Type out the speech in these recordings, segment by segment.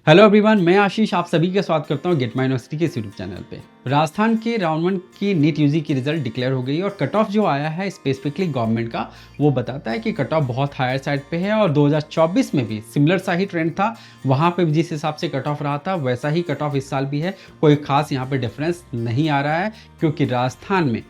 Hello everyone, मैं आशीष आप सभी का स्वागत करता हूं गेट माय यूनिवर्सिटी के यूट्यूब चैनल पे। राजस्थान के राउंड वन की नीट यूजी की रिजल्ट डिक्लेयर हो गई और कट ऑफ जो आया है स्पेसिफिकली गवर्नमेंट का, वो बताता है कि कट ऑफ बहुत हायर साइड पे है और 2024 में भी सिमिलर सा ही ट्रेंड था। वहाँ पे जिस हिसाब से कट ऑफ रहा था वैसा ही कट ऑफ इस साल भी है। कोई खास यहाँ पे डिफरेंस नहीं आ रहा है क्योंकि राजस्थान में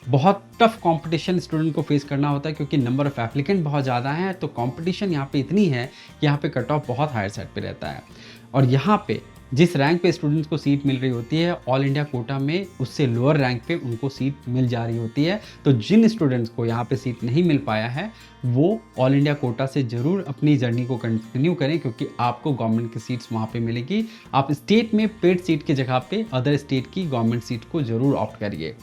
बहुत टफ कंपटीशन स्टूडेंट को फेस करना होता है क्योंकि नंबर ऑफ एप्लीकेंट बहुत ज़्यादा हैं। तो कंपटीशन यहाँ पे इतनी है कि यहाँ पे कट ऑफ बहुत हायर साइड पे रहता है और यहाँ पे जिस रैंक पे स्टूडेंट्स को सीट मिल रही होती है ऑल इंडिया कोटा में, उससे लोअर रैंक पे उनको सीट मिल जा रही होती है। तो जिन स्टूडेंट्स को यहाँ पे सीट नहीं मिल पाया है वो ऑल इंडिया कोटा से ज़रूर अपनी जर्नी को कंटिन्यू करें क्योंकि आपको गवर्नमेंट की सीट्स वहाँ पे मिलेगी। आप स्टेट में पेड सीट के जगह पे अदर स्टेट की गवर्नमेंट सीट को ज़रूर ऑप्ट करिए।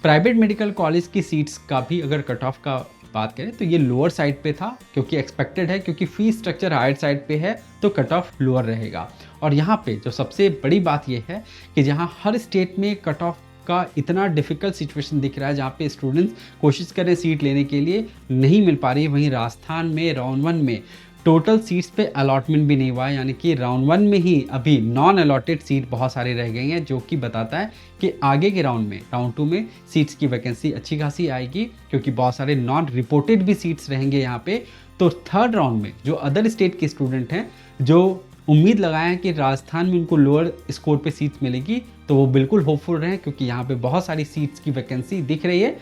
प्राइवेट मेडिकल कॉलेज की सीट्स का भी अगर कट ऑफ का बात करें तो ये लोअर साइड पे था क्योंकि एक्सपेक्टेड है, क्योंकि फीस स्ट्रक्चर हायर साइड पे है तो कट ऑफ लोअर रहेगा। और यहाँ पे जो सबसे बड़ी बात ये है कि जहाँ हर स्टेट में कट ऑफ का इतना डिफिकल्ट सिचुएशन दिख रहा है, जहाँ पे स्टूडेंट्स कोशिश करें सीट लेने के लिए नहीं मिल पा रही है, वहीं राजस्थान में राउंड वन में टोटल सीट्स पे अलॉटमेंट भी नहीं हुआ है, यानी कि राउंड वन में ही अभी नॉन अलॉटेड सीट बहुत सारी रह गई हैं, जो कि बताता है कि आगे के राउंड में राउंड टू में सीट्स की वैकेंसी अच्छी खासी आएगी क्योंकि बहुत सारे नॉन रिपोर्टेड भी सीट्स रहेंगे यहाँ पे। तो थर्ड राउंड में जो अदर स्टेट के स्टूडेंट हैं जो उम्मीद लगाए हैं कि राजस्थान में उनको लोअर स्कोर पे सीट्स मिलेगी, तो वो बिल्कुल होपफुल रहें क्योंकि यहाँ पे बहुत सारी सीट्स की वैकेंसी दिख रही है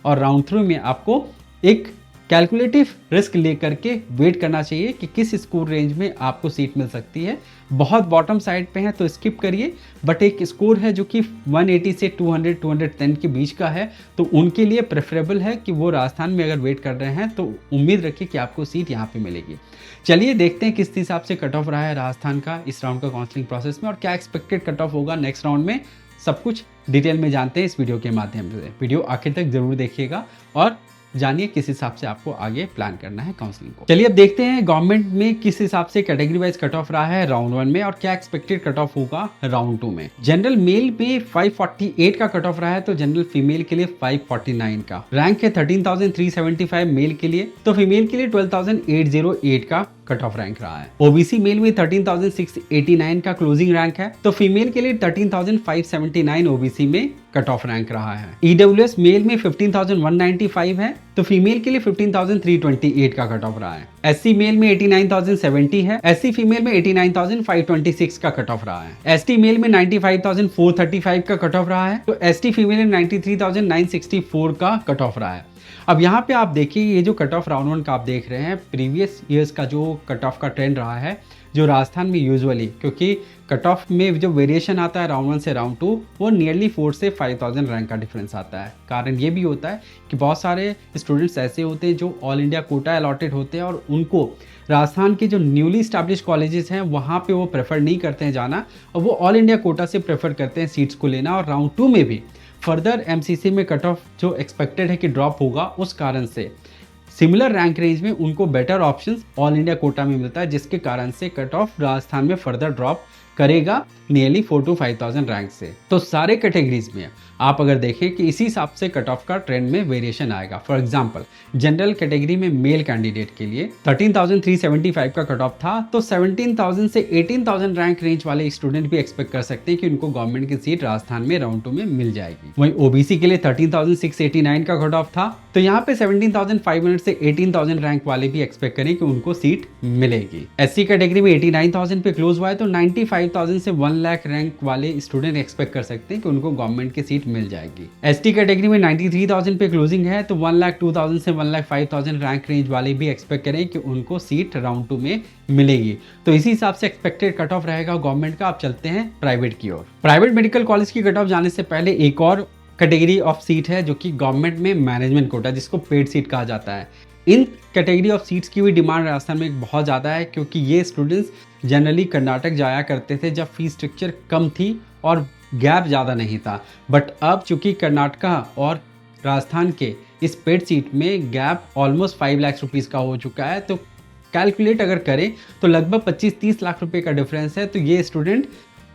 और राउंड थ्री में आपको एक कैलकुलेटिव रिस्क लेकर के वेट करना चाहिए कि किस स्कोर रेंज में आपको सीट मिल सकती है। बहुत बॉटम साइड पे है तो स्किप करिए, बट एक स्कोर है जो कि 180 से 200-210 के बीच का है, तो उनके लिए प्रेफरेबल है कि वो राजस्थान में अगर वेट कर रहे हैं तो उम्मीद रखिए कि आपको सीट यहाँ पे मिलेगी। चलिए देखते हैं किस हिसाब से कट ऑफ रहा है राजस्थान का इस राउंड का काउंसलिंग प्रोसेस में और क्या एक्सपेक्टेड कट ऑफ होगा नेक्स्ट राउंड में। सब कुछ डिटेल में जानते हैं इस वीडियो के माध्यम से। वीडियो आखिर तक जरूर देखिएगा और जानिए किस हिसाब से आपको आगे प्लान करना है काउंसलिंग को। चलिए अब देखते हैं गवर्नमेंट में किस हिसाब से कैटेगरी वाइज कट ऑफ रहा है राउंड वन में और क्या एक्सपेक्टेड कट ऑफ होगा राउंड टू में। जनरल मेल में 548 का कट ऑफ रहा है तो जनरल फीमेल के लिए 549 का रैंक है। 13,375 मेल के लिए, तो फीमेल के लिए 12,808 का कट ऑफ रैंक रहा है। ओबीसी मेल में 13,689 का क्लोजिंग रैंक है, तो फीमेल के लिए 13,579 ओबीसी में कट ऑफ रैंक रहा है। ईडब्ल्यूएस मेल में 15,195 है, तो फीमेल के लिए 15,328 का कट ऑफ रहा है। एससी मेल में 89,070 है, एससी फीमेल में 89,526 का कट ऑफ रहा है। एसटी मेल में 95,435 का कट ऑफ रहा है, तो एसटी फीमेल में 93,964 का कट ऑफ रहा है। अब यहाँ पे आप देखिए ये जो कट ऑफ राउंड वन का आप देख रहे हैं, प्रीवियस ईयर्स का जो कट ऑफ का ट्रेंड रहा है जो राजस्थान में यूजुअली, क्योंकि कट ऑफ में जो वेरिएशन आता है राउंड वन से राउंड टू वो नियरली 4 से 5,000 रैंक का डिफरेंस आता है। कारण ये भी होता है कि बहुत सारे स्टूडेंट्स ऐसे होते हैं जो ऑल इंडिया कोटा अलॉटेड होते हैं और उनको राजस्थान के जो न्यूली स्टैब्लिश कॉलेजेस हैं वहाँ पे वो प्रेफर नहीं करते हैं जाना और वो ऑल इंडिया कोटा से प्रेफर करते हैं सीट्स को लेना। और राउंड टू में भी फर्दर एमसीसी में कट ऑफ जो एक्सपेक्टेड है कि ड्रॉप होगा, उस कारण से सिमिलर रैंक रेंज में उनको better options all India quota में मिलता है, जिसके कारण से कट ऑफ राजस्थान में फर्दर ड्रॉप करेगा नियरली 4,000 to 5,000 रैंक से। तो सारे कैटेगरीज में आप अगर देखें कि इसी हिसाब से कट ऑफ का ट्रेंड में वेरिएशन आएगा। फॉर एग्जांपल जनरल कैटेगरी में मेल कैंडिडेट के लिए 13,375 का कट ऑफ था, तो 17,000 से 18,000 रैंक रेंज वाले स्टूडेंट भी एक्सपेक्ट कर सकते हैं कि उनको गवर्नमेंट की सीट राजस्थान में राउंड टू में मिल जाएगी। वहीं ओबीसी के लिए 13,689 का कट ऑफ था, तो यहाँ पे 17,500 से 18,000 रैंक वाले भी एक्सपेक्ट करें कि उनको सीट मिलेगी। एससी कैटेगरी में 89,000 पे क्लोज हुआ है, तो 95,000 से 1 लाख रैंक वाले स्टूडेंट एक्सपेक्ट कर सकते हैं कि उनको गवर्नमेंट की सीट मिल जाएगी। एसटी कैटेगरी में 93,000 पे क्लोजिंग है, तो 1,02,000 से 1,05,000 रैंक रेंज वाले भी एक्सपेक्ट करें कि उनको सीट राउंड टू में मिलेगी। तो इसी हिसाब से एक्सपेक्टेड कट ऑफ रहेगा गवर्नमेंट का। अब चलते हैं प्राइवेट की ओर। प्राइवेट मेडिकल कॉलेज की कट ऑफ जाने से पहले एक और कैटेगरी ऑफ सीट है जो कि गवर्नमेंट में मैनेजमेंट कोटा, जिसको पेड सीट कहा जाता है। इन कैटेगरी ऑफ सीट्स की भी डिमांड राजस्थान में बहुत ज़्यादा है क्योंकि ये स्टूडेंट्स जनरली कर्नाटक जाया करते थे जब फीस स्ट्रक्चर कम थी और गैप ज़्यादा नहीं था। बट अब चूंकि कर्नाटक और राजस्थान के इस पेड सीट में गैप ऑलमोस्ट 5 लाख रुपीज़ का हो चुका है, तो कैलकुलेट अगर करें तो लगभग 25-30 लाख रुपए का डिफरेंस है। तो ये स्टूडेंट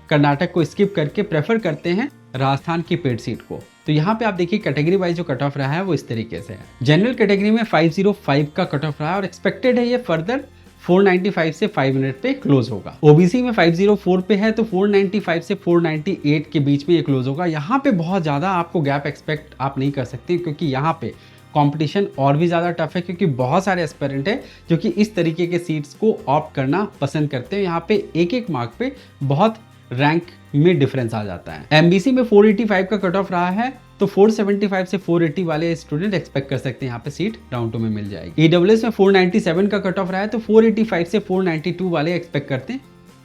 कर्नाटक को स्किप करके प्रेफर करते हैं राजस्थान की पेड सीट को। तो यहाँ पे आप देखिए कैटेगरी वाइज जो कट ऑफ रहा है वो इस तरीके से है। जनरल कैटेगरी में 505 का कट ऑफ रहा है और एक्सपेक्टेड है ये फर्दर 495 से 500 पे क्लोज होगा। ओबीसी में 504 पे है तो 495 से 498 के बीच में ये क्लोज होगा। यहाँ पे बहुत ज़्यादा आपको गैप एक्सपेक्ट आप नहीं कर सकते, क्योंकि यहाँ पे कंपटीशन और भी ज़्यादा टफ है, क्योंकि बहुत सारे एस्पिरेंट हैं जो कि इस तरीके के सीट्स को ऑप्ट करना पसंद करते हैं। यहाँ पे एक एक मार्क पे बहुत रैंक में डिफरेंस आ जाता है। एमबीसी में 485 का कट ऑफ रहा है, तो 475 से 480 वाले स्टूडेंट एक्सपेक्ट कर सकते हैं यहाँ पे सीट राउंड 2 में मिल जाएगी। ईडब्ल्यूएस में 497 का कट ऑफ रहा है, तो 485 से 492 वाले एक्सपेक्ट करते हैं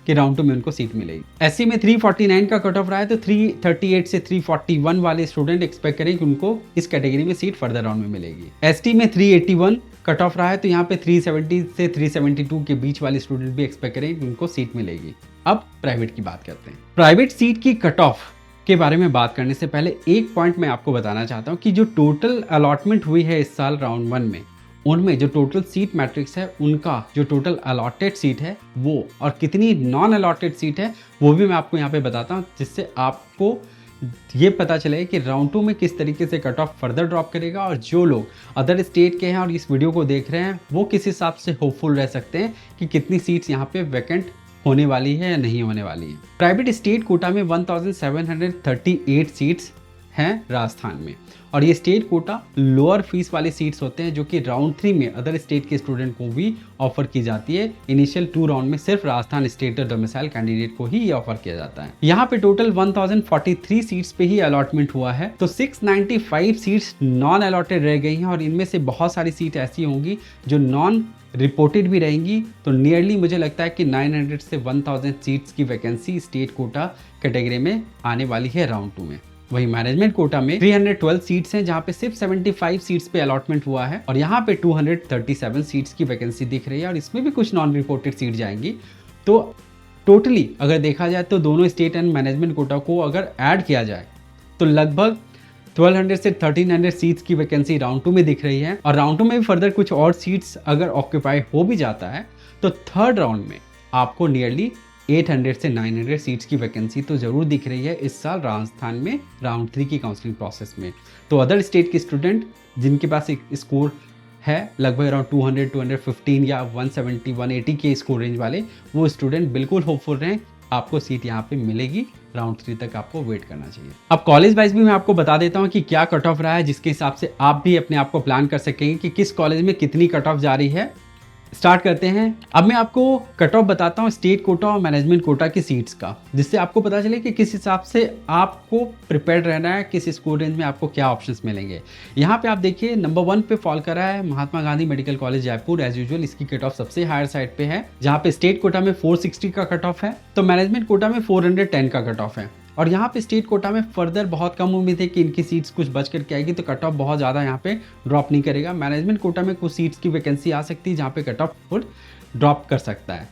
कि राउंड 2 में उनको सीट मिलेगी। एससी में 349 का कट ऑफ रहा है, तो 338 से 341 वाले स्टूडेंट एक्सपेक्ट करें कि उनको इस कैटेगरी में सीट फर्दर राउंड में मिलेगी। एसटी में 381 कट ऑफ रहा है, तो यहाँ पे 370 से 372 के बीच वाले स्टूडेंट भी एक्सपेक्ट करें कि उनको सीट मिलेगी। अब प्राइवेट की बात करते हैं। प्राइवेट सीट की कट ऑफ के बारे में बात करने से पहले एक पॉइंट मैं आपको बताना चाहता हूँ कि जो टोटल अलॉटमेंट हुई है इस साल राउंड 1 में, उनमें जो टोटल सीट मैट्रिक्स है, उनका जो टोटल अलॉटेड सीट है वो, और कितनी नॉन अलॉटेड सीट है वो भी मैं आपको यहाँ पे बताता हूँ, जिससे आपको ये पता चले कि राउंड 2 में किस तरीके से कट ऑफ फर्दर ड्रॉप करेगा, और जो लोग अदर स्टेट के हैं और इस वीडियो को देख रहे हैं वो किस हिसाब से होपफुल रह सकते हैं कि कितनी सीट्स यहाँ पे वैकेंट होने वाली है या नहीं होने वाली है। प्राइवेट स्टेट कोटा में 1738 सीट्स हैं राजस्थान में, और ये स्टेट कोटा लोअर फीस वाले सीट्स होते हैं जो कि राउंड 3 में अदर स्टेट के स्टूडेंट को भी ऑफर की जाती है। इनिशियल 2 राउंड में सिर्फ राजस्थान स्टेट डोमिसाइल कैंडिडेट को ही ये ऑफर किया जाता है। यहाँ पे टोटल 1043 सीट्स पे ही अलॉटमेंट हुआ है, तो 695 सीट्स नॉन अलॉटेड रह गई हैं, और इनमें से बहुत सारी सीट ऐसी होंगी जो नॉन रिपोर्टेड भी रहेंगी। तो नियरली मुझे लगता है कि 900 से 1000 सीट्स की वैकेंसी स्टेट कोटा कैटेगरी में आने वाली है राउंड 2 में। वही मैनेजमेंट कोटा में 312 सीट्स हैं, जहां पे सिर्फ 75 सीट्स पे अलॉटमेंट हुआ है, और यहाँ पे 237 सीट्स की वैकेंसी दिख रही है, और इसमें भी कुछ नॉन रिपोर्टेड सीट जाएंगी। तो टोटली अगर देखा जाए तो दोनों स्टेट एंड मैनेजमेंट कोटा को अगर ऐड किया जाए तो लगभग 1200 से 1300 सीट्स की वैकेंसी राउंड 2 में दिख रही है। और राउंड 2 में भी फर्दर कुछ और सीट्स अगर ऑक्यूपाई हो भी जाता है तो थर्ड राउंड में आपको नियरली 800 से 900 सीट्स की वैकेंसी तो जरूर दिख रही है इस साल राजस्थान में राउंड 3 की काउंसलिंग प्रोसेस में। तो अदर स्टेट के स्टूडेंट जिनके पास एक स्कोर है लगभग अराउंड 200, 215 या 170, 180 के स्कोर रेंज वाले, वो स्टूडेंट बिल्कुल होपफुल रहें, आपको सीट यहाँ पे मिलेगी। राउंड 3 तक आपको वेट करना चाहिए। अब कॉलेज वाइज भी मैं आपको बता देता हूँ कि क्या कट ऑफ रहा है, जिसके हिसाब से आप भी अपने आप को प्लान कर सकेंगे कि किस कॉलेज में कितनी कट ऑफ जा रही है। स्टार्ट करते हैं। अब मैं आपको कट ऑफ बताता हूँ स्टेट कोटा और मैनेजमेंट कोटा की सीट्स का, जिससे आपको पता चले कि किस हिसाब से आपको प्रिपेयर रहना है, किस स्कोर रेंज में आपको क्या ऑप्शंस मिलेंगे। यहाँ पे आप देखिए नंबर 1 पे फॉल कर रहा है Mahatma Gandhi medical college Jaipur. As usual इसकी कट ऑफ सबसे हायर साइड पे है, जहाँ पे स्टेट कोटा में 460 का कट ऑफ है, तो मैनेजमेंट कोटा में 410 का कट ऑफ है। और यहाँ पे स्टेट कोटा में फर्दर बहुत कम उम्मीद है कि इनकी सीट्स कुछ बच करके आएगी, तो कट ऑफ बहुत ज़्यादा यहाँ पे ड्रॉप नहीं करेगा। मैनेजमेंट कोटा में कुछ सीट्स की वैकेंसी आ सकती है जहाँ पे कट ऑफ फुल ड्रॉप कर सकता है।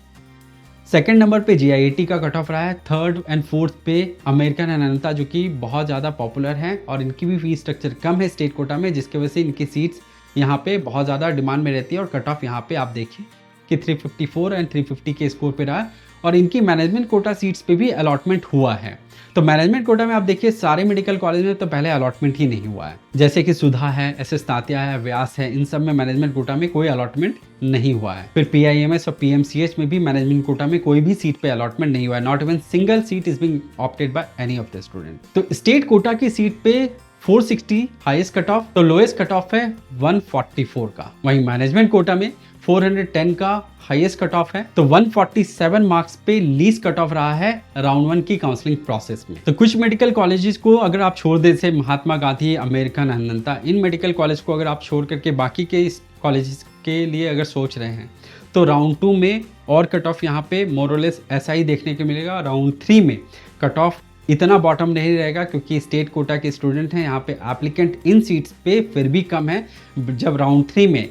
सेकंड नंबर पे JIIT का कट ऑफ रहा है। थर्ड एंड फोर्थ पे अमेरिकन अनंता, जो कि बहुत ज़्यादा पॉपुलर है और इनकी भी फीस स्ट्रक्चर कम है स्टेट कोटा में, जिसकी वजह से इनकी सीट्स यहाँ पे बहुत ज़्यादा डिमांड में रहती है। और कट ऑफ यहाँ पे आप देखिए कि 354 एंड 350 के स्कोर पे रहा है, और इनकी मैनेजमेंट कोटा सीट्स पे भी अलॉटमेंट हुआ है। तो मैनेजमेंट कोटा में आप देखिए सारे मेडिकल कॉलेज में तो पहले अलॉटमेंट ही नहीं हुआ है, जैसे कि सुधा है, SS तात्या है, व्यास है, इन सब में मैनेजमेंट कोटा में कोई अलॉटमेंट नहीं हुआ है। फिर PIMS और PMCH में भी मैनेजमेंट कोटा में कोई भी सीट पे अलॉटमेंट नहीं हुआ है। Not even single seat is being opted by any of the student. तो स्टेट कोटा की सीट पे 460 हाईएस्ट कट ऑफ, तो लोएस्ट कट ऑफ है 144 का। वहीं मैनेजमेंट कोटा में 410 का हाईएस्ट कट ऑफ है, तो 147 मार्क्स पे लीस्ट कट ऑफ रहा है राउंड 1 की काउंसलिंग प्रोसेस में। तो कुछ मेडिकल कॉलेजेस को अगर आप छोड़ दे, जैसे महात्मा गांधी, अमेरिकन अनंता, इन मेडिकल कॉलेज को अगर आप छोड़ करके बाकी के कॉलेजेस के लिए अगर सोच रहे हैं, तो राउंड 2 में और कट ऑफ यहाँ पे मोरलेस ऐसा ही देखने को मिलेगा। राउंड 3 में कट ऑफ इतना बॉटम नहीं रहेगा, क्योंकि स्टेट कोटा के स्टूडेंट हैं, यहाँ पे एप्लीकेंट इन सीट्स पे फिर भी कम है। जब राउंड 3 में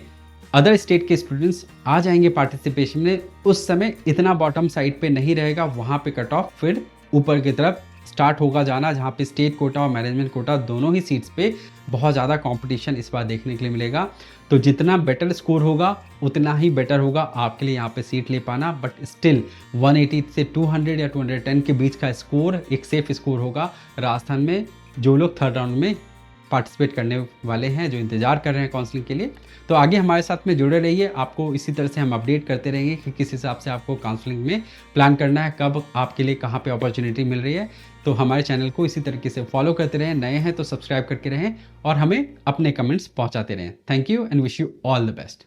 अदर स्टेट के स्टूडेंट्स आ जाएंगे पार्टिसिपेशन में, उस समय इतना बॉटम साइड पे नहीं रहेगा, वहाँ पे कट ऑफ फिर ऊपर की तरफ स्टार्ट होगा जाना, जहाँ पे स्टेट कोटा और मैनेजमेंट कोटा दोनों ही सीट्स पे बहुत ज़्यादा कंपटीशन इस बार देखने के लिए मिलेगा। तो जितना बेटर स्कोर होगा उतना ही बेटर होगा आपके लिए यहाँ पे सीट ले पाना। बट स्टिल 180 से 200 या 210 के बीच का स्कोर एक सेफ स्कोर होगा राजस्थान में, जो लोग थर्ड राउंड में पार्टिसिपेट करने वाले हैं, जो इंतज़ार कर रहे हैं काउंसलिंग के लिए। तो आगे हमारे साथ में जुड़े रहिए, आपको इसी तरह से हम अपडेट करते रहेंगे कि किस हिसाब से आपको काउंसलिंग में प्लान करना है, कब आपके लिए कहाँ पे अपॉर्चुनिटी मिल रही है। तो हमारे चैनल को इसी तरीके से फॉलो करते रहें, नए हैं तो सब्सक्राइब करके रहें और हमें अपने कमेंट्स पहुँचाते रहें। Thank you and wish you all the best.